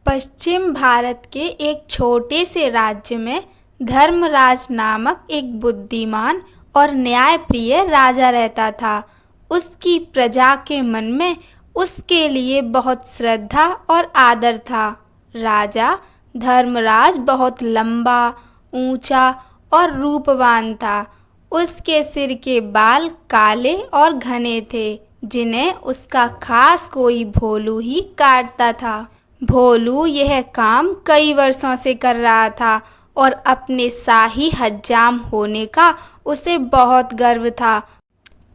पश्चिम भारत के एक छोटे से राज्य में धर्मराज नामक एक बुद्धिमान और न्यायप्रिय राजा रहता था। उसकी प्रजा के मन में उसके लिए बहुत श्रद्धा और आदर था। राजा धर्मराज बहुत लंबा, ऊंचा और रूपवान था। उसके सिर के बाल काले और घने थे, जिन्हें उसका खास कोई भोलू ही काटता था। भोलू यह काम कई वर्षों से कर रहा था और अपने शाही हज्जाम होने का उसे बहुत गर्व था।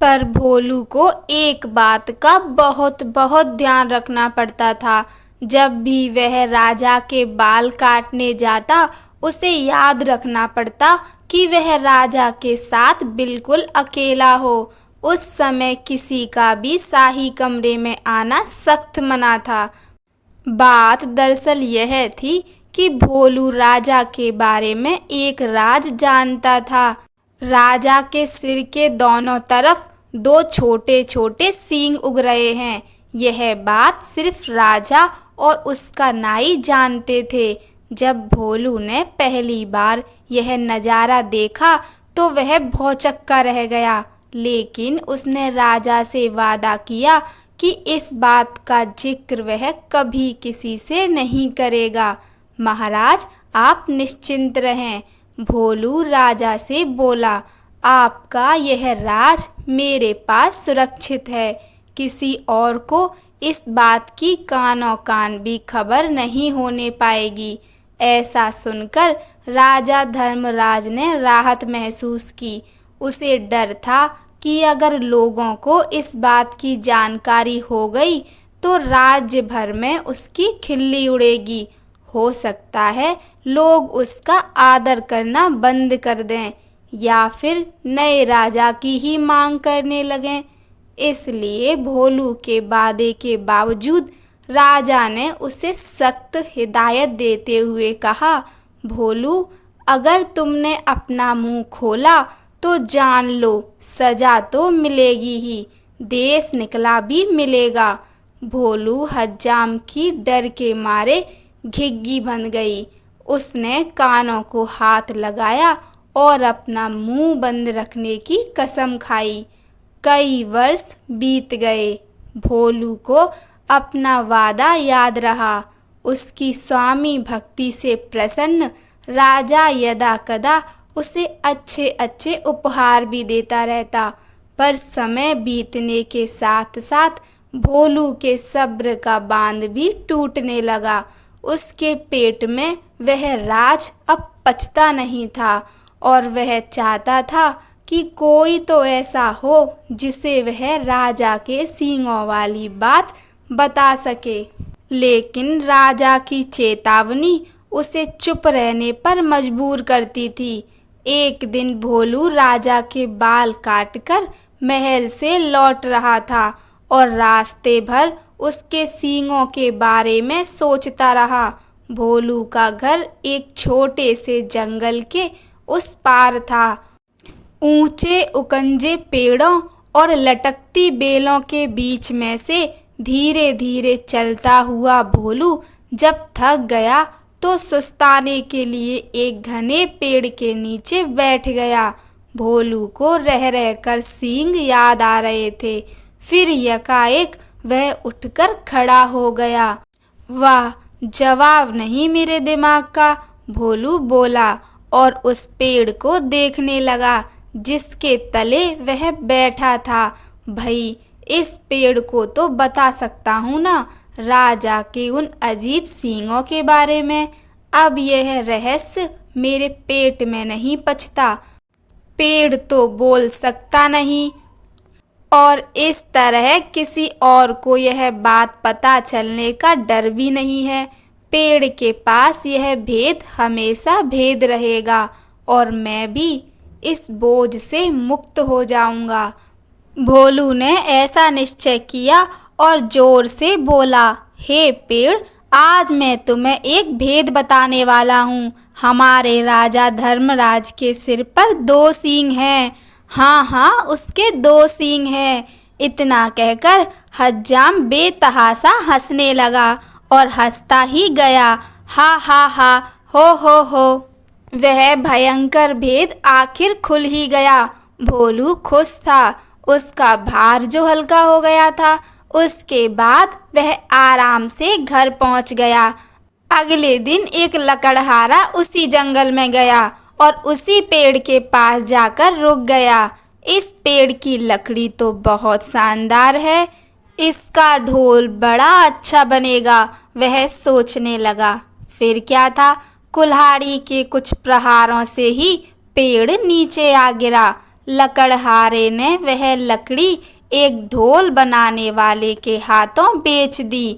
पर भोलू को एक बात का बहुत बहुत ध्यान रखना पड़ता था। जब भी वह राजा के बाल काटने जाता, उसे याद रखना पड़ता कि वह राजा के साथ बिल्कुल अकेला हो। उस समय किसी का भी शाही कमरे में आना सख्त मना था। बात दरअसल यह थी कि भोलू राजा के बारे में एक राज जानता था। राजा के सिर के दोनों तरफ दो छोटे छोटे सींग उग रहे हैं। यह बात सिर्फ राजा और उसका नाई जानते थे। जब भोलू ने पहली बार यह नज़ारा देखा तो वह भौंचक्का रह गया, लेकिन उसने राजा से वादा किया कि इस बात का जिक्र वह कभी किसी से नहीं करेगा। महाराज, आप निश्चिंत रहें, भोलू राजा से बोला। आपका यह राज मेरे पास सुरक्षित है। किसी और को इस बात की कानों कान भी खबर नहीं होने पाएगी। ऐसा सुनकर राजा धर्मराज ने राहत महसूस की। उसे डर था कि अगर लोगों को इस बात की जानकारी हो गई तो राज्य भर में उसकी खिल्ली उड़ेगी। हो सकता है लोग उसका आदर करना बंद कर दें या फिर नए राजा की ही मांग करने लगें। इसलिए भोलू के वादे के बावजूद राजा ने उसे सख्त हिदायत देते हुए कहा, भोलू, अगर तुमने अपना मुंह खोला तो जान लो सजा तो मिलेगी ही, देश निकला भी मिलेगा। भोलू हज्जाम की डर के मारे घिघी बन गई। उसने कानों को हाथ लगाया और अपना मुंह बंद रखने की कसम खाई। कई वर्ष बीत गए। भोलू को अपना वादा याद रहा। उसकी स्वामी भक्ति से प्रसन्न राजा यदा कदा उसे अच्छे अच्छे उपहार भी देता रहता। पर समय बीतने के साथ साथ भोलू के सब्र का बांध भी टूटने लगा। उसके पेट में वह राज अब पचता नहीं था और वह चाहता था कि कोई तो ऐसा हो जिसे वह राजा के सींगों वाली बात बता सके। लेकिन राजा की चेतावनी उसे चुप रहने पर मजबूर करती थी। एक दिन भोलू राजा के बाल काटकर महल से लौट रहा था और रास्ते भर उसके सींगों के बारे में सोचता रहा। भोलू का घर एक छोटे से जंगल के उस पार था। ऊंचे उकंजे पेड़ों और लटकती बेलों के बीच में से धीरे धीरे चलता हुआ भोलू जब थक गया तो सुस्ताने के लिए एक घने पेड़ के नीचे बैठ गया। भोलू को रह रहकर सींग याद आ रहे थे। फिर यकाएक वह उठकर खड़ा हो गया। वाह, जवाब नहीं मेरे दिमाग का, भोलू बोला और उस पेड़ को देखने लगा जिसके तले वह बैठा था। भाई, इस पेड़ को तो बता सकता हूँ ना राजा के उन अजीब सींगों के बारे में। अब यह रहस्य मेरे पेट में नहीं पचता। पेड़ तो बोल सकता नहीं और इस तरह किसी और को यह बात पता चलने का डर भी नहीं है। पेड़ के पास यह भेद हमेशा भेद रहेगा और मैं भी इस बोझ से मुक्त हो जाऊंगा। भोलू ने ऐसा निश्चय किया और जोर से बोला, हे पेड़, आज मैं तुम्हें एक भेद बताने वाला हूँ। हमारे राजा धर्मराज के सिर पर दो सींग हैं। हाँ हाँ, उसके दो सींग हैं। इतना कहकर हज्जाम बेतहासा हंसने लगा और हंसता ही गया। हा हा हा, हो। वह भयंकर भेद आखिर खुल ही गया। भोलू खुश था, उसका भार जो हल्का हो गया था। उसके बाद वह आराम से घर पहुंच गया। अगले दिन एक लकड़हारा उसी जंगल में गया और उसी पेड़ के पास जाकर रुक गया। इस पेड़ की लकड़ी तो बहुत शानदार है, इसका ढोल बड़ा अच्छा बनेगा, वह सोचने लगा। फिर क्या था, कुल्हाड़ी के कुछ प्रहारों से ही पेड़ नीचे आ गिरा। लकड़हारे ने वह लकड़ी एक ढोल बनाने वाले के हाथों बेच दी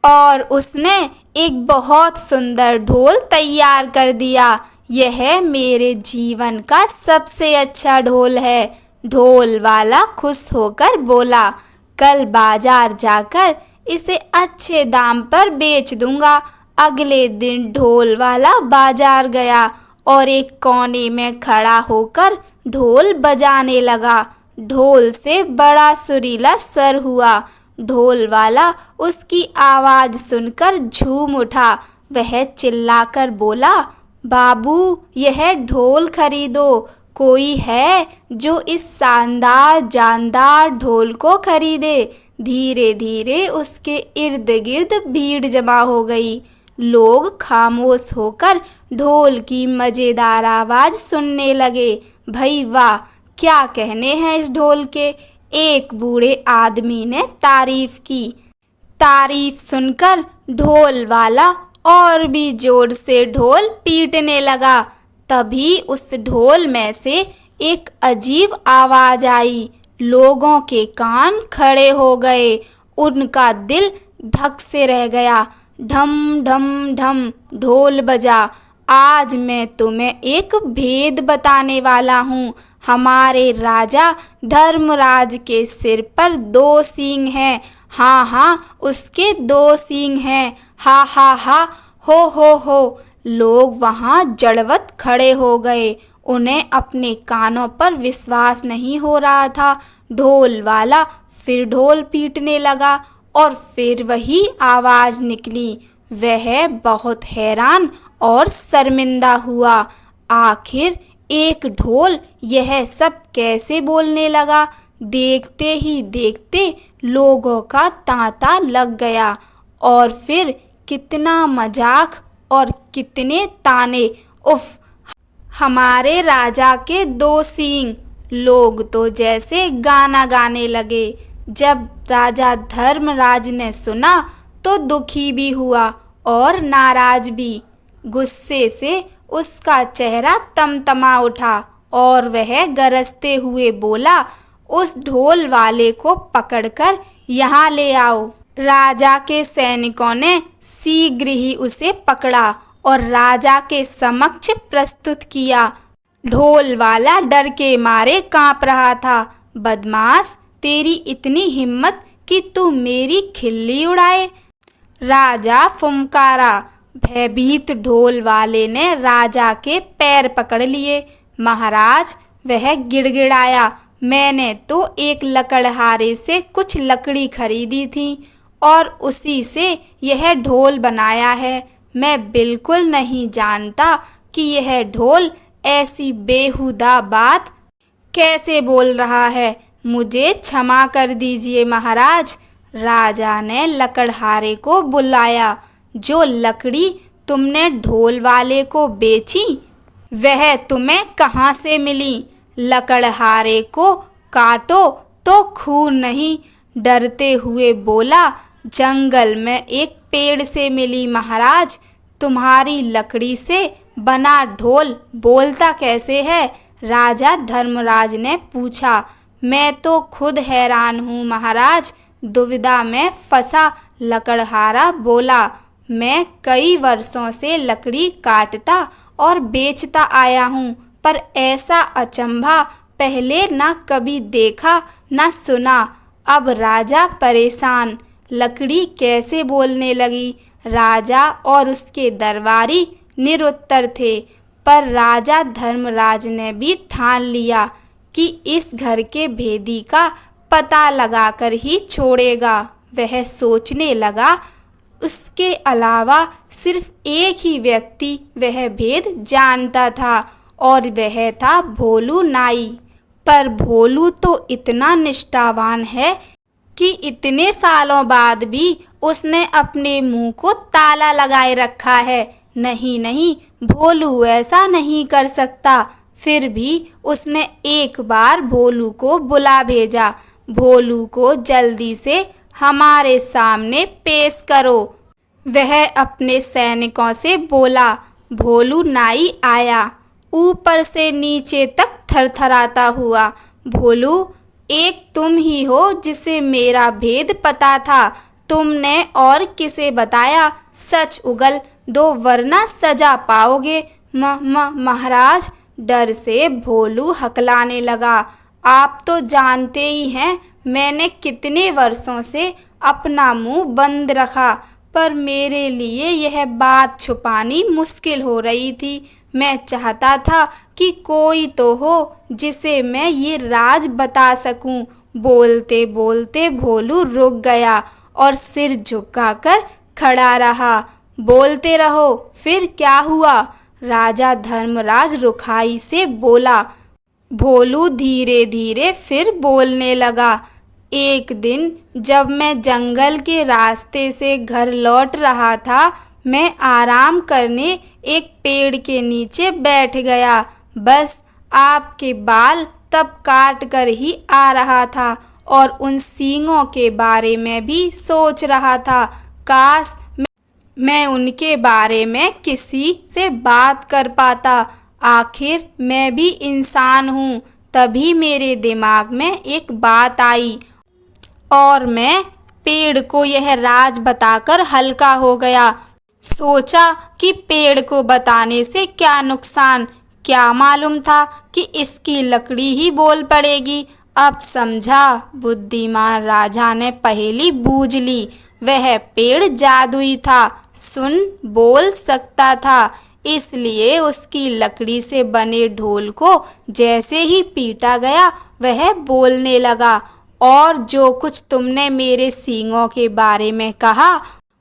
और उसने एक बहुत सुंदर ढोल तैयार कर दिया। यह मेरे जीवन का सबसे अच्छा ढोल है। ढोल वाला खुश होकर बोला, कल बाजार जाकर इसे अच्छे दाम पर बेच दूंगा। अगले दिन ढोल वाला बाजार गया और एक कोने में खड़ा होकर ढोल बजाने लगा। ढोल से बड़ा सुरीला स्वर हुआ। ढोल वाला उसकी आवाज सुनकर झूम उठा। वह चिल्लाकर बोला, बाबू, यह ढोल खरीदो। कोई है जो इस शानदार जानदार ढोल को खरीदे? धीरे धीरे उसके इर्द गिर्द भीड़ जमा हो गई। लोग खामोश होकर ढोल की मजेदार आवाज सुनने लगे। भई वाह, क्या कहने हैं इस ढोल के। एक बूढ़े आदमी ने तारीफ की। तारीफ सुनकर ढोल वाला और भी जोर से ढोल पीटने लगा। तभी उस ढोल में से एक अजीब आवाज आई। लोगों के कान खड़े हो गए, उनका दिल धक से रह गया। ढम ढम ढम ढोल बजा। आज मैं तुम्हें एक भेद बताने वाला हूँ। हमारे राजा धर्मराज के सिर पर 2 सींग हैं। हाँ, उसके 2 सींग हैं। हा हा हा, हो। लोग वहाँ जड़वत खड़े हो गए। उन्हें अपने कानों पर विश्वास नहीं हो रहा था। ढोल वाला फिर ढोल पीटने लगा और फिर वही आवाज निकली। वह बहुत हैरान और शर्मिंदा हुआ। आखिर एक ढोल यह सब कैसे बोलने लगा? देखते ही देखते लोगों का तांता लग गया और फिर कितना मजाक और कितने ताने। उफ, हमारे राजा के 2 सींग। लोग तो जैसे गाना गाने लगे। जब राजा धर्मराज ने सुना तो दुखी भी हुआ और नाराज भी। गुस्से से उसका चेहरा तमतमा उठा और वह गरजते हुए बोला, उस ढोल वाले को पकड़कर यहाँ ले आओ। राजा के सैनिकों ने शीघ्र ही उसे पकड़ा और राजा के समक्ष प्रस्तुत किया। ढोल वाला डर के मारे कांप रहा था। बदमाश, तेरी इतनी हिम्मत कि तू मेरी खिल्ली उड़ाए? राजा फुमकारा। भयभीत ढोल वाले ने राजा के पैर पकड़ लिए। महाराज, वह गिड़गिड़ाया, मैंने तो एक लकड़हारे से कुछ लकड़ी खरीदी थी और उसी से यह ढोल बनाया है। मैं बिल्कुल नहीं जानता कि यह ढोल ऐसी बेहुदा बात कैसे बोल रहा है। मुझे क्षमा कर दीजिए महाराज। राजा ने लकड़हारे को बुलाया। जो लकड़ी तुमने ढोल वाले को बेची, वह तुम्हें कहाँ से मिली? लकड़हारे को काटो तो खून नहीं, डरते हुए बोला, जंगल में एक पेड़ से मिली महाराज। तुम्हारी लकड़ी से बना ढोल बोलता कैसे है? राजा धर्मराज ने पूछा। मैं तो खुद हैरान हूँ महाराज, दुविधा में फंसा लकड़हारा बोला। मैं कई वर्षों से लकड़ी काटता और बेचता आया हूँ, पर ऐसा अचंभा पहले ना कभी देखा ना सुना। अब राजा परेशान, लकड़ी कैसे बोलने लगी? राजा और उसके दरबारी निरुत्तर थे, पर राजा धर्मराज ने भी ठान लिया कि इस घर के भेदी का पता लगाकर ही छोड़ेगा। वह सोचने लगा, उसके अलावा सिर्फ एक ही व्यक्ति वह भेद जानता था और वह था भोलू नाई। पर भोलू तो इतना निष्ठावान है कि इतने सालों बाद भी उसने अपने मुंह को ताला लगाए रखा है। नहीं नहीं, भोलू ऐसा नहीं कर सकता। फिर भी उसने एक बार भोलू को बुला भेजा। भोलू को जल्दी से हमारे सामने पेश करो। वह अपने सैनिकों से बोला। भोलू नाई आया, ऊपर से नीचे तक थरथराता हुआ। भोलू, एक तुम ही हो जिसे मेरा भेद पता था। तुमने और किसे बताया? सच उगल दो वरना सजा पाओगे। महाराज, डर से भोलू हकलाने लगा। आप तो जानते ही हैं मैंने कितने वर्षों से अपना मुंह बंद रखा, पर मेरे लिए यह बात छुपानी मुश्किल हो रही थी। मैं चाहता था कि कोई तो हो जिसे मैं ये राज बता सकूं। बोलते बोलते भोलू रुक गया और सिर झुकाकर खड़ा रहा। बोलते रहो, फिर क्या हुआ? राजा धर्मराज रुखाई से बोला। भोलू धीरे धीरे फिर बोलने लगा। एक दिन जब मैं जंगल के रास्ते से घर लौट रहा था, मैं आराम करने एक पेड़ के नीचे बैठ गया। बस आपके बाल तब काट कर ही आ रहा था और उन सींगों के बारे में भी सोच रहा था। काश मैं उनके बारे में किसी से बात कर पाता। आखिर मैं भी इंसान हूँ। तभी मेरे दिमाग में एक बात आई और मैं पेड़ को यह राज बताकर हल्का हो गया। सोचा कि पेड़ को बताने से क्या नुकसान। क्या मालूम था कि इसकी लकड़ी ही बोल पड़ेगी। अब समझा, बुद्धिमान राजा ने पहेली बूझ ली। वह पेड़ जादुई था, सुन बोल सकता था, इसलिए उसकी लकड़ी से बने ढोल को जैसे ही पीटा गया वह बोलने लगा। और जो कुछ तुमने मेरे सींगों के बारे में कहा,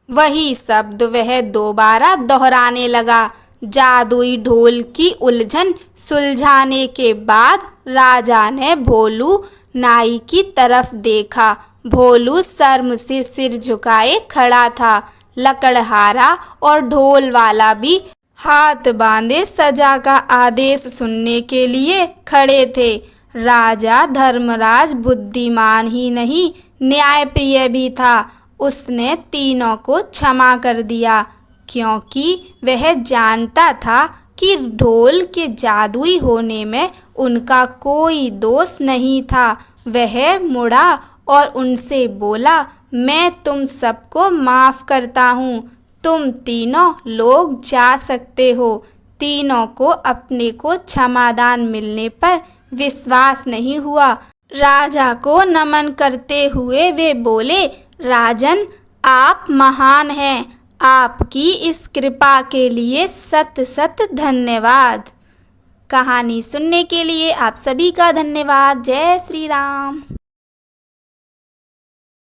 वही शब्द वह दोबारा दोहराने लगा। जादुई ढोल की उलझन सुलझाने के बाद राजा ने भोलू नाई की तरफ देखा। भोलू शर्म से सिर झुकाए खड़ा था। लकड़हारा और ढोल वाला भी हाथ बांधे सजा का आदेश सुनने के लिए खड़े थे। राजा धर्मराज बुद्धिमान ही नहीं, न्यायप्रिय भी था। उसने तीनों को क्षमा कर दिया, क्योंकि वह जानता था कि ढोल के जादुई होने में उनका कोई दोष नहीं था। वह मुड़ा और उनसे बोला, मैं तुम सबको माफ़ करता हूँ। तुम तीनों लोग जा सकते हो। तीनों को अपने को क्षमादान मिलने पर विश्वास नहीं हुआ। राजा को नमन करते हुए वे बोले, राजन, आप महान हैं। आपकी इस कृपा के लिए सत सत धन्यवाद। कहानी सुनने के लिए आप सभी का धन्यवाद। जय श्री राम।